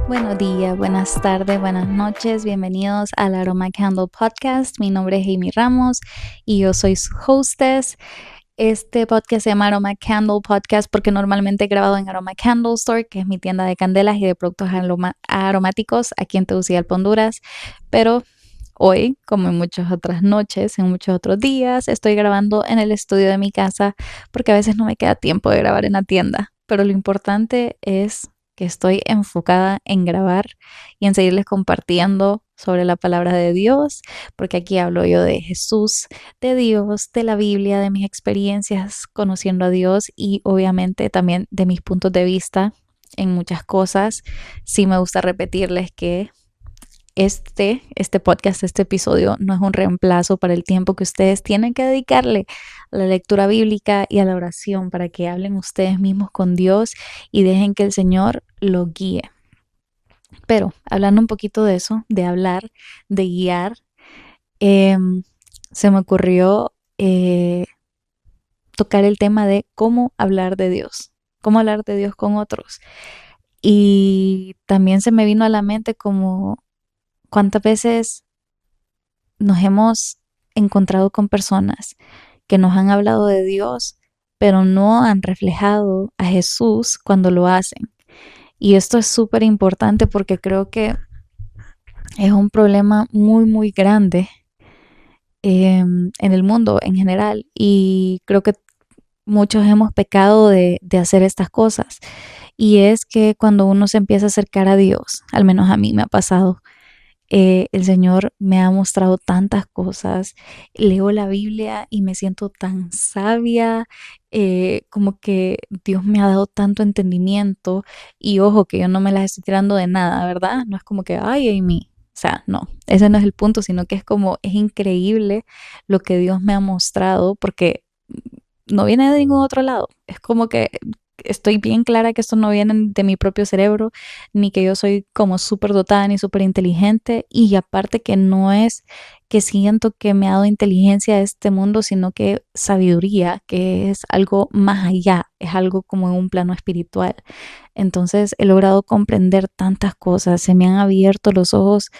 Buenos días, buenas tardes, buenas noches. Bienvenidos al Aroma Candle Podcast. Mi nombre es Amy Ramos y yo soy su hostess. Este podcast se llama Aroma Candle Podcast porque normalmente he grabado en Aroma Candle Store, que es mi tienda de candelas y de productos aromáticos aquí en Tegucigalpa, Honduras. Pero hoy, como en muchas otras noches, en muchos otros días, estoy grabando en el estudio de mi casa porque a veces no me queda tiempo de grabar en la tienda. Pero lo importante es que estoy enfocada en grabar y en seguirles compartiendo sobre la palabra de Dios, porque aquí hablo yo de Jesús, de Dios, de la Biblia, de mis experiencias conociendo a Dios y obviamente también de mis puntos de vista en muchas cosas. Sí me gusta repetirles que este podcast, este episodio no es un reemplazo para el tiempo que ustedes tienen que dedicarle a la lectura bíblica y a la oración para que hablen ustedes mismos con Dios y dejen que el Señor lo guíe. Pero hablando un poquito de eso, de hablar, de guiar, se me ocurrió tocar el tema de cómo hablar de Dios con otros. Y también se me vino a la mente como cuántas veces nos hemos encontrado con personas que nos han hablado de Dios, pero no han reflejado a Jesús cuando lo hacen. Y esto es súper importante porque creo que es un problema muy, muy grande en el mundo en general. Y creo que muchos hemos pecado de hacer estas cosas. Y es que cuando uno se empieza a acercar a Dios, al menos a mí me ha pasado, el Señor me ha mostrado tantas cosas. Leo la Biblia y me siento tan sabia, como que Dios me ha dado tanto entendimiento. Y ojo, que yo no me las estoy tirando de nada, ¿verdad? No es como que, ay, Amy. O sea, no, ese no es el punto, sino que es como, es increíble lo que Dios me ha mostrado, porque no viene de ningún otro lado. Es como que estoy bien clara que esto no viene de mi propio cerebro, ni que yo soy como súper dotada ni súper inteligente. Y aparte que no es que siento que me ha dado inteligencia a este mundo, sino que sabiduría, que es algo más allá, es algo como en un plano espiritual. Entonces he logrado comprender tantas cosas, se me han abierto los ojos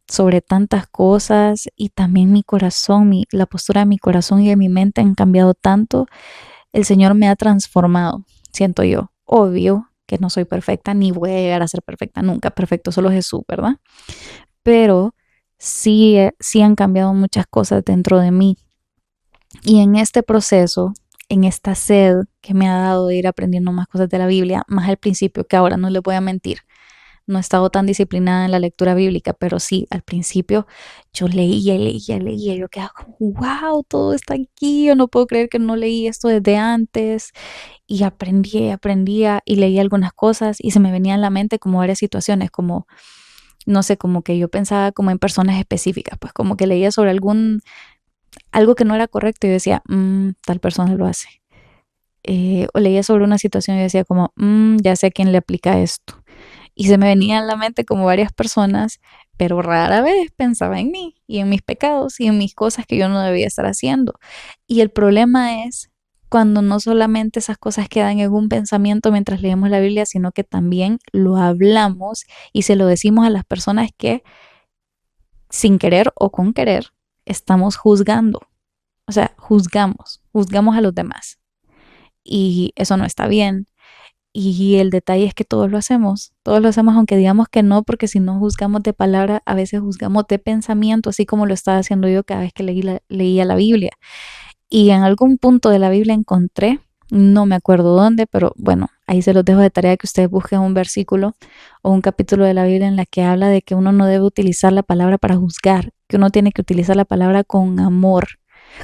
sobre tantas cosas y también mi corazón, la postura de mi corazón y de mi mente han cambiado tanto. El Señor me ha transformado, siento yo. Obvio que no soy perfecta ni voy a llegar a ser perfecta nunca, perfecto solo Jesús, ¿verdad? Pero sí, sí han cambiado muchas cosas dentro de mí. Y en este proceso, en esta sed que me ha dado de ir aprendiendo más cosas de la Biblia, más al principio, que ahora no les voy a mentir, no he estado tan disciplinada en la lectura bíblica, pero sí, al principio yo leía, yo quedaba como, wow, todo está aquí, yo no puedo creer que no leí esto desde antes, y aprendía y leía algunas cosas y se me venían en la mente como varias situaciones, como, no sé, como que yo pensaba como en personas específicas, pues como que leía sobre algo que no era correcto y yo decía, tal persona lo hace. O leía sobre una situación y decía como, ya sé a quién le aplica esto. Y se me venían a la mente como varias personas, pero rara vez pensaba en mí y en mis pecados y en mis cosas que yo no debía estar haciendo. Y el problema es cuando no solamente esas cosas quedan en un pensamiento mientras leemos la Biblia, sino que también lo hablamos y se lo decimos a las personas que sin querer o con querer estamos juzgando. O sea, juzgamos a los demás. Y eso no está bien. Y el detalle es que todos lo hacemos aunque digamos que no, porque si no juzgamos de palabra, a veces juzgamos de pensamiento, así como lo estaba haciendo yo cada vez que leía la Biblia. Y en algún punto de la Biblia encontré, no me acuerdo dónde, pero bueno, ahí se los dejo de tarea que ustedes busquen un versículo o un capítulo de la Biblia en la que habla de que uno no debe utilizar la palabra para juzgar, que uno tiene que utilizar la palabra con amor.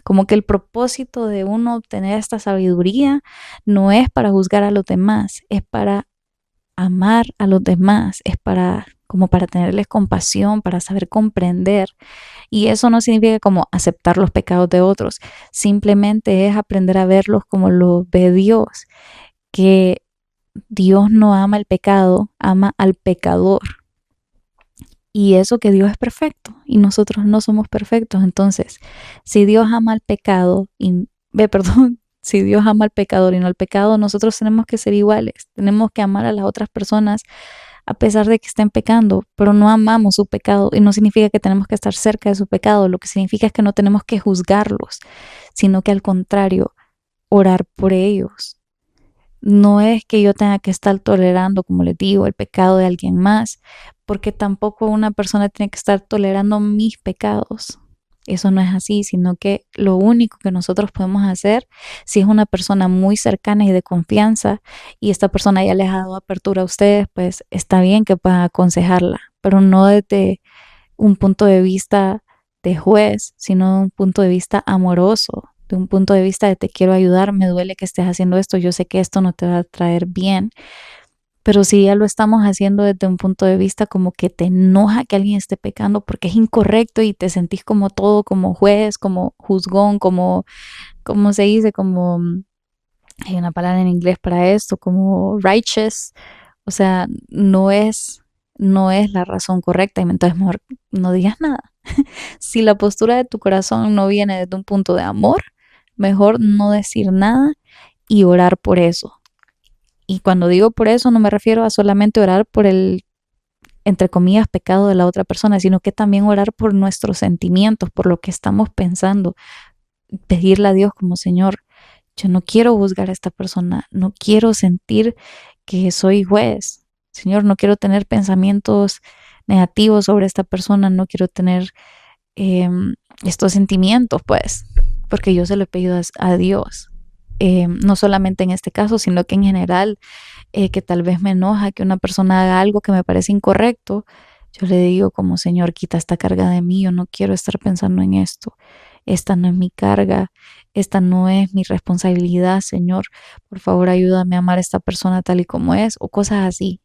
Como que el propósito de uno obtener esta sabiduría no es para juzgar a los demás, es para amar a los demás, es para como para tenerles compasión, para saber comprender. Y eso no significa como aceptar los pecados de otros, simplemente es aprender a verlos como los ve Dios, que Dios no ama el pecado, ama al pecador. Y eso que Dios es perfecto y nosotros no somos perfectos. Entonces, si Dios ama al pecado y perdón, si Dios ama al pecador y no al pecado, nosotros tenemos que ser iguales. Tenemos que amar a las otras personas a pesar de que estén pecando, pero no amamos su pecado y no significa que tenemos que estar cerca de su pecado, lo que significa es que no tenemos que juzgarlos, sino que al contrario, orar por ellos. No es que yo tenga que estar tolerando, como les digo, el pecado de alguien más, porque tampoco una persona tiene que estar tolerando mis pecados. Eso no es así, sino que lo único que nosotros podemos hacer, si es una persona muy cercana y de confianza, y esta persona ya les ha dado apertura a ustedes, pues está bien que puedan aconsejarla, pero no desde un punto de vista de juez, sino de un punto de vista amoroso, de un punto de vista de te quiero ayudar, me duele que estés haciendo esto, yo sé que esto no te va a traer bien, pero si ya lo estamos haciendo desde un punto de vista como que te enoja que alguien esté pecando porque es incorrecto y te sentís como todo, como juez, como juzgón, como se dice, como, hay una palabra en inglés para esto, como righteous, o sea, no es la razón correcta y entonces mejor no digas nada. Si la postura de tu corazón no viene desde un punto de amor, mejor no decir nada y orar por eso. Y cuando digo por eso, no me refiero a solamente orar por el, entre comillas, pecado de la otra persona, sino que también orar por nuestros sentimientos, por lo que estamos pensando, pedirle a Dios como Señor, yo no quiero juzgar a esta persona, no quiero sentir que soy juez. Señor, no quiero tener pensamientos negativos sobre esta persona, no quiero tener eh, estos sentimientos, pues, porque yo se lo he pedido a Dios. No solamente en este caso, sino que en general, que tal vez me enoja que una persona haga algo que me parece incorrecto, yo le digo como Señor, quita esta carga de mí, yo no quiero estar pensando en esto, esta no es mi carga, esta no es mi responsabilidad, Señor, por favor ayúdame a amar a esta persona tal y como es, o cosas así.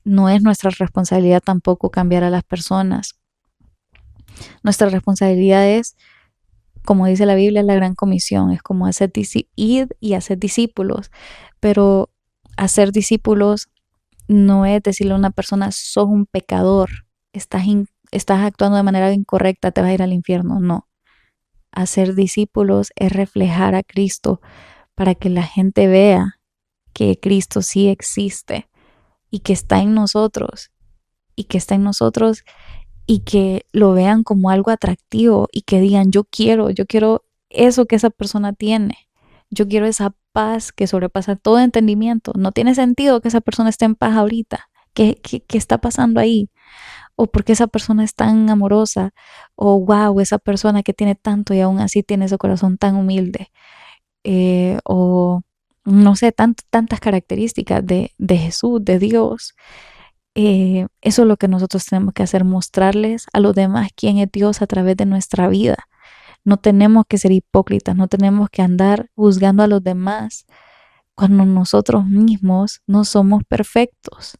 No es nuestra responsabilidad tampoco cambiar a las personas. Nuestra responsabilidad es, como dice la Biblia, la gran comisión, es como ir y hacer discípulos, pero hacer discípulos no es decirle a una persona, sos un pecador, estás actuando de manera incorrecta, te vas a ir al infierno. No. Hacer discípulos es reflejar a Cristo para que la gente vea que Cristo sí existe y que está en nosotros y que está en nosotros y que lo vean como algo atractivo y que digan, yo quiero eso que esa persona tiene. Yo quiero esa paz que sobrepasa todo entendimiento. No tiene sentido que esa persona esté en paz ahorita. ¿Qué está pasando ahí? O porque esa persona es tan amorosa. O wow, esa persona que tiene tanto y aún así tiene ese corazón tan humilde. O no sé, tantas características de Jesús, de Dios. Eso es lo que nosotros tenemos que hacer, mostrarles a los demás quién es Dios a través de nuestra vida. No tenemos que ser hipócritas, no tenemos que andar juzgando a los demás cuando nosotros mismos no somos perfectos.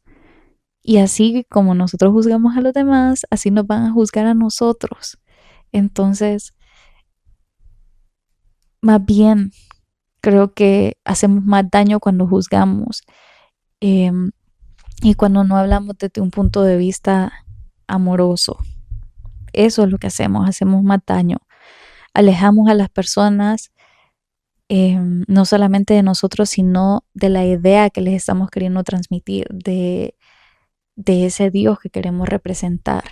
Y así como nosotros juzgamos a los demás, así nos van a juzgar a nosotros. Entonces, más bien, creo que hacemos más daño cuando juzgamos eh, y cuando no hablamos desde un punto de vista amoroso. Eso es lo que hacemos más daño. Alejamos a las personas no solamente de nosotros, sino de la idea que les estamos queriendo transmitir, de ese Dios que queremos representar.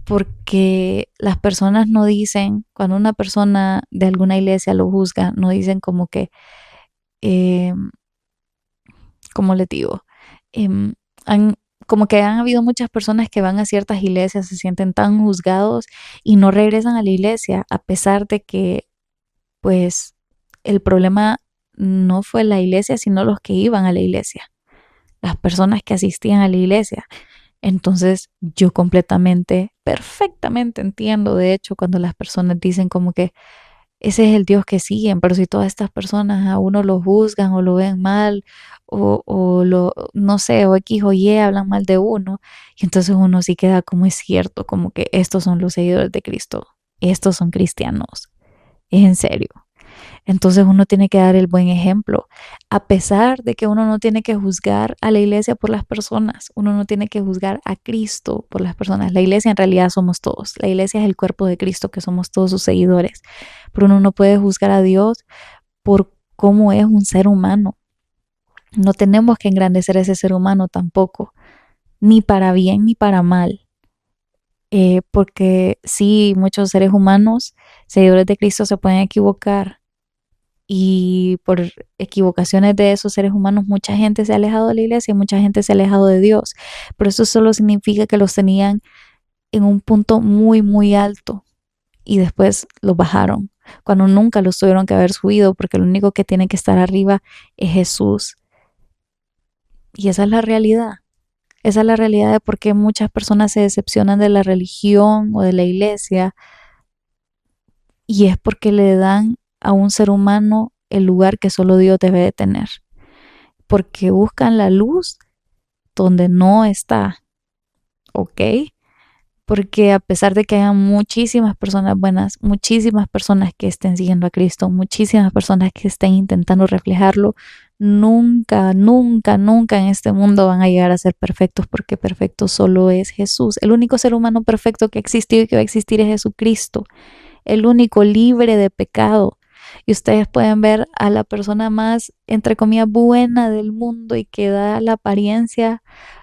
Porque las personas no dicen, cuando una persona de alguna iglesia lo juzga, no dicen como que, eh, como les digo, em, han, como que han habido muchas personas que van a ciertas iglesias, se sienten tan juzgados y no regresan a la iglesia, a pesar de que, pues, el problema no fue la iglesia, sino los que iban a la iglesia, las personas que asistían a la iglesia. Entonces yo completamente, perfectamente entiendo, de hecho, cuando las personas dicen como que ese es el Dios que siguen, pero si todas estas personas a uno lo juzgan o lo ven mal no sé, o X o Y hablan mal de uno, y entonces uno sí queda como es cierto, como que estos son los seguidores de Cristo, estos son cristianos, es en serio. Entonces uno tiene que dar el buen ejemplo, a pesar de que uno no tiene que juzgar a la iglesia por las personas, uno no tiene que juzgar a Cristo por las personas. La iglesia en realidad somos todos, la iglesia es el cuerpo de Cristo que somos todos sus seguidores, pero uno no puede juzgar a Dios por cómo es un ser humano. No tenemos que engrandecer a ese ser humano tampoco. ni para bien ni para mal. Porque sí, muchos seres humanos, seguidores de Cristo, se pueden equivocar y por equivocaciones de esos seres humanos mucha gente se ha alejado de la iglesia y mucha gente se ha alejado de Dios. Pero eso solo significa que los tenían en un punto muy, muy alto y después los bajaron, cuando nunca los tuvieron que haber subido, porque lo único que tiene que estar arriba es Jesús. Y esa es la realidad. Esa es la realidad de por qué muchas personas se decepcionan de la religión o de la iglesia, y es porque le dan a un ser humano el lugar que solo Dios debe de tener, porque buscan la luz donde no está, ¿ok? Porque a pesar de que haya muchísimas personas buenas, muchísimas personas que estén siguiendo a Cristo, muchísimas personas que estén intentando reflejarlo, nunca, nunca, nunca en este mundo van a llegar a ser perfectos, porque perfecto solo es Jesús. El único ser humano perfecto que ha existido y que va a existir es Jesucristo, el único libre de pecado. Y ustedes pueden ver a la persona más, entre comillas, buena del mundo y que da la apariencia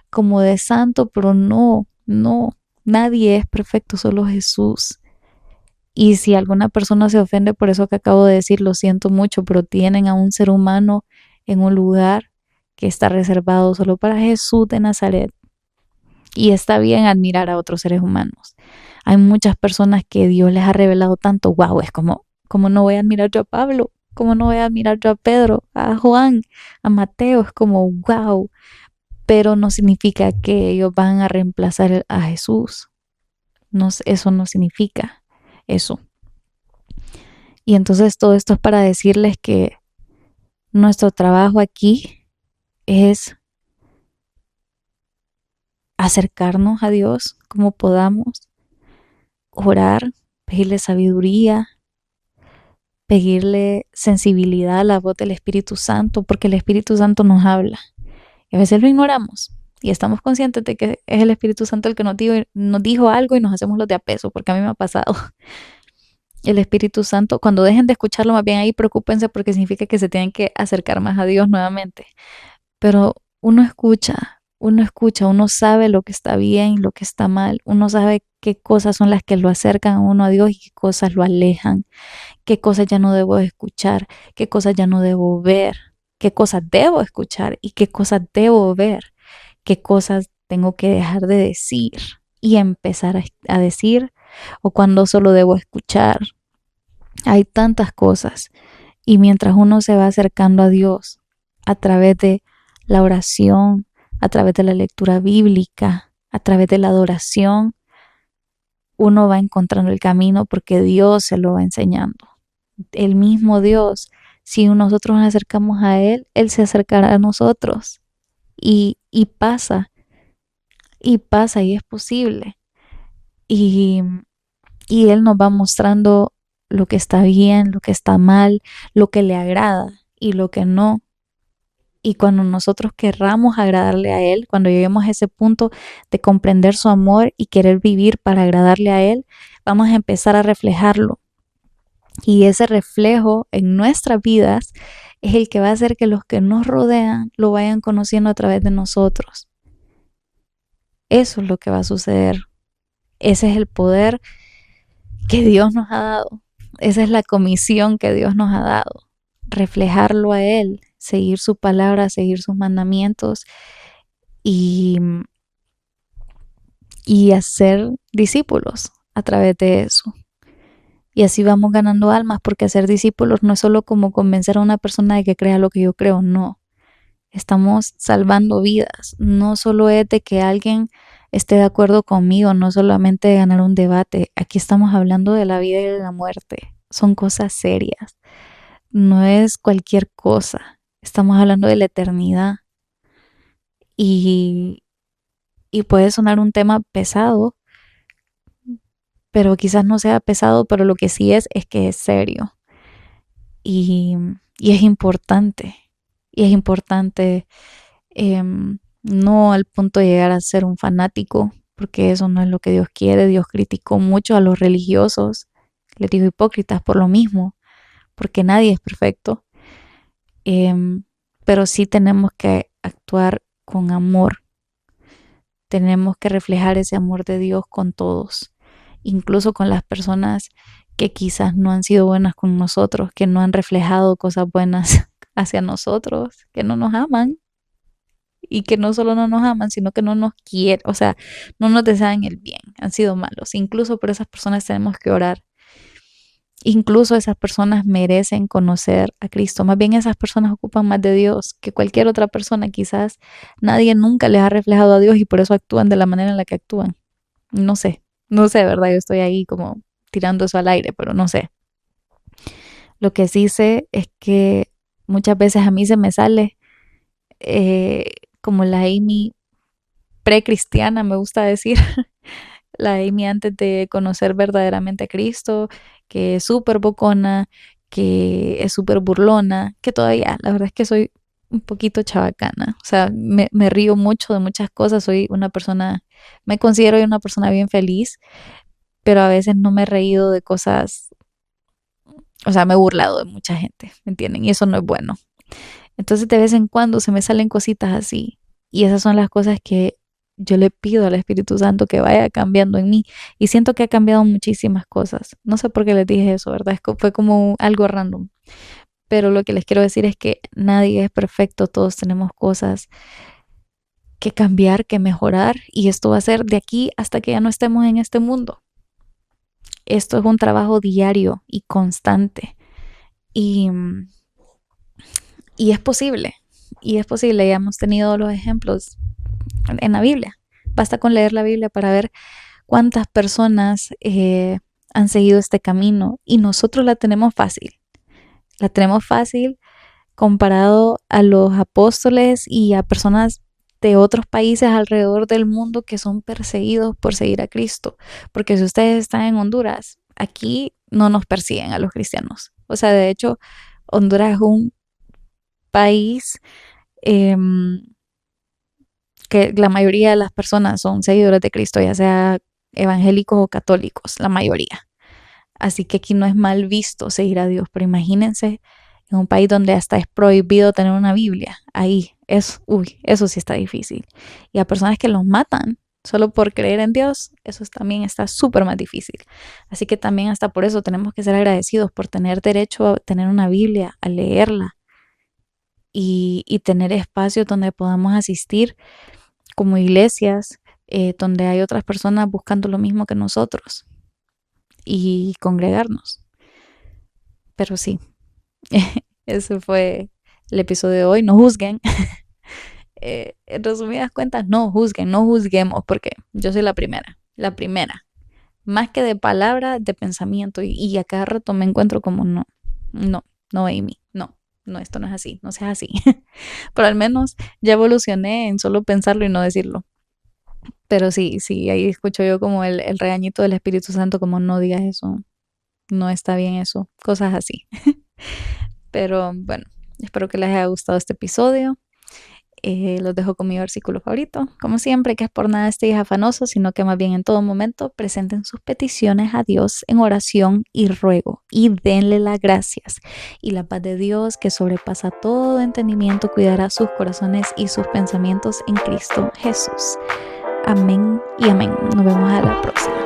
como de santo, pero no, no, nadie es perfecto, solo Jesús. Y si alguna persona se ofende por eso que acabo de decir, lo siento mucho, pero tienen a un ser humano en un lugar que está reservado solo para Jesús de Nazaret. Y está bien admirar a otros seres humanos. Hay muchas personas que Dios les ha revelado tanto. Wow, es como no voy a admirar yo a Pablo, como no voy a admirar yo a Pedro, a Juan, a Mateo. Es como wow, pero no significa que ellos van a reemplazar a Jesús. No, eso no significa eso. Y entonces todo esto es para decirles que nuestro trabajo aquí es acercarnos a Dios como podamos, orar, pedirle sabiduría, pedirle sensibilidad a la voz del Espíritu Santo, porque el Espíritu Santo nos habla. Y a veces lo ignoramos y estamos conscientes de que es el Espíritu Santo el que nos dijo algo y nos hacemos los de a peso, porque a mí me ha pasado. El Espíritu Santo, cuando dejen de escucharlo, más bien ahí preocúpense, porque significa que se tienen que acercar más a Dios nuevamente. Pero uno escucha, uno sabe lo que está bien, lo que está mal, uno sabe qué cosas son las que lo acercan a uno a Dios y qué cosas lo alejan, qué cosas ya no debo escuchar, qué cosas ya no debo ver, qué cosas debo escuchar y qué cosas debo ver, qué cosas tengo que dejar de decir y empezar a decir, o cuando solo debo escuchar. Hay tantas cosas, y mientras uno se va acercando a Dios a través de la oración, a través de la lectura bíblica, a través de la adoración, uno va encontrando el camino porque Dios se lo va enseñando. El mismo Dios, si nosotros nos acercamos a Él, Él se acercará a nosotros. Y pasa, y pasa, y es posible. Y, y Él nos va mostrando lo que está bien, lo que está mal, lo que le agrada y lo que no. Y cuando nosotros querramos agradarle a Él, cuando lleguemos a ese punto de comprender su amor y querer vivir para agradarle a Él, vamos a empezar a reflejarlo. Y ese reflejo en nuestras vidas es el que va a hacer que los que nos rodean lo vayan conociendo a través de nosotros. Eso es lo que va a suceder. Ese es el poder que Dios nos ha dado. Esa es la comisión que Dios nos ha dado. Reflejarlo a Él, seguir su palabra, seguir sus mandamientos y, y hacer discípulos a través de eso. Y así vamos ganando almas, porque hacer discípulos no es solo como convencer a una persona de que crea lo que yo creo, no. Estamos salvando vidas. No solo es de que alguien esté de acuerdo conmigo, no solamente de ganar un debate. Aquí estamos hablando de la vida y de la muerte. Son cosas serias. No es cualquier cosa. Estamos hablando de la eternidad. Y, y puede sonar un tema pesado, pero quizás no sea pesado, pero lo que sí es que es serio. Y, y es importante. Y es importante, no al punto de llegar a ser un fanático, porque eso no es lo que Dios quiere. Dios criticó mucho a los religiosos, les digo hipócritas por lo mismo, porque nadie es perfecto. Em, pero sí tenemos que actuar con amor. tenemos que reflejar ese amor de Dios con todos, incluso con las personas que quizás no han sido buenas con nosotros, que no han reflejado cosas buenas hacia nosotros, que no nos aman y que no solo no nos aman, sino que no nos quieren, o sea, no nos desean el bien, han sido malos. Incluso por esas personas tenemos que orar. Incluso esas personas merecen conocer a Cristo. Más bien esas personas ocupan más de Dios que cualquier otra persona. Quizás nadie nunca les ha reflejado a Dios y por eso actúan de la manera en la que actúan. No sé, no sé, ¿verdad? Yo estoy ahí como tirando eso al aire, pero no sé. Lo que sí sé es que muchas veces a mí se me sale eh, como la Amy precristiana, me gusta decir, la Amy antes de conocer verdaderamente a Cristo, que es súper bocona, que es súper burlona, que todavía, la verdad es que soy un poquito chabacana, o sea, me río mucho de muchas cosas, soy una persona, me considero una persona bien feliz, pero a veces no me he reído de cosas, o sea, me he burlado de mucha gente, ¿me entienden? Y eso no es bueno. Entonces de vez en cuando se me salen cositas así. Y esas son las cosas que yo le pido al Espíritu Santo que vaya cambiando en mí. Y siento que ha cambiado muchísimas cosas. No sé por qué les dije eso, ¿verdad? Fue como algo random. Pero lo que les quiero decir es que nadie es perfecto. Todos tenemos cosas que cambiar, que mejorar. Y esto va a ser de aquí hasta que ya no estemos en este mundo. Esto es un trabajo diario y constante. Y y es posible, y es posible, ya hemos tenido los ejemplos en la Biblia. Basta con leer la Biblia para ver cuántas personas han seguido este camino y nosotros la tenemos fácil. La tenemos fácil comparado a los apóstoles y a personas de otros países alrededor del mundo que son perseguidos por seguir a Cristo. Porque si ustedes están en Honduras, aquí no nos persiguen a los cristianos. O sea, de hecho, Honduras es un país eh, que la mayoría de las personas son seguidores de Cristo, ya sea evangélicos o católicos, la mayoría. Así que aquí no es mal visto seguir a Dios, pero imagínense en un país donde hasta es prohibido tener una Biblia, ahí eso sí está difícil. Y a personas que los matan solo por creer en Dios, eso también está súper más difícil. Así que también hasta por eso tenemos que ser agradecidos por tener derecho a tener una Biblia, a leerla y tener espacios donde podamos asistir como iglesias, donde hay otras personas buscando lo mismo que nosotros y congregarnos. Pero sí, ese fue el episodio de hoy. No juzguen. En resumidas cuentas, no juzguen, no juzguemos, porque yo soy la primera. Más que de palabra, de pensamiento. Y a cada rato me encuentro como no, Amy, no, esto no es así, no seas así. Pero al menos ya evolucioné en solo pensarlo y no decirlo. Pero sí, ahí escucho yo como el regañito del Espíritu Santo, como no digas eso, no está bien eso, cosas así. Pero bueno, espero que les haya gustado este episodio. Los dejo con mi versículo favorito. Como siempre, que es por nada estéis afanosos, sino que más bien en todo momento presenten sus peticiones a Dios en oración y ruego y denle las gracias. Y la paz de Dios, que sobrepasa todo entendimiento, cuidará sus corazones y sus pensamientos en Cristo Jesús. Amén y amén. Nos vemos a la próxima.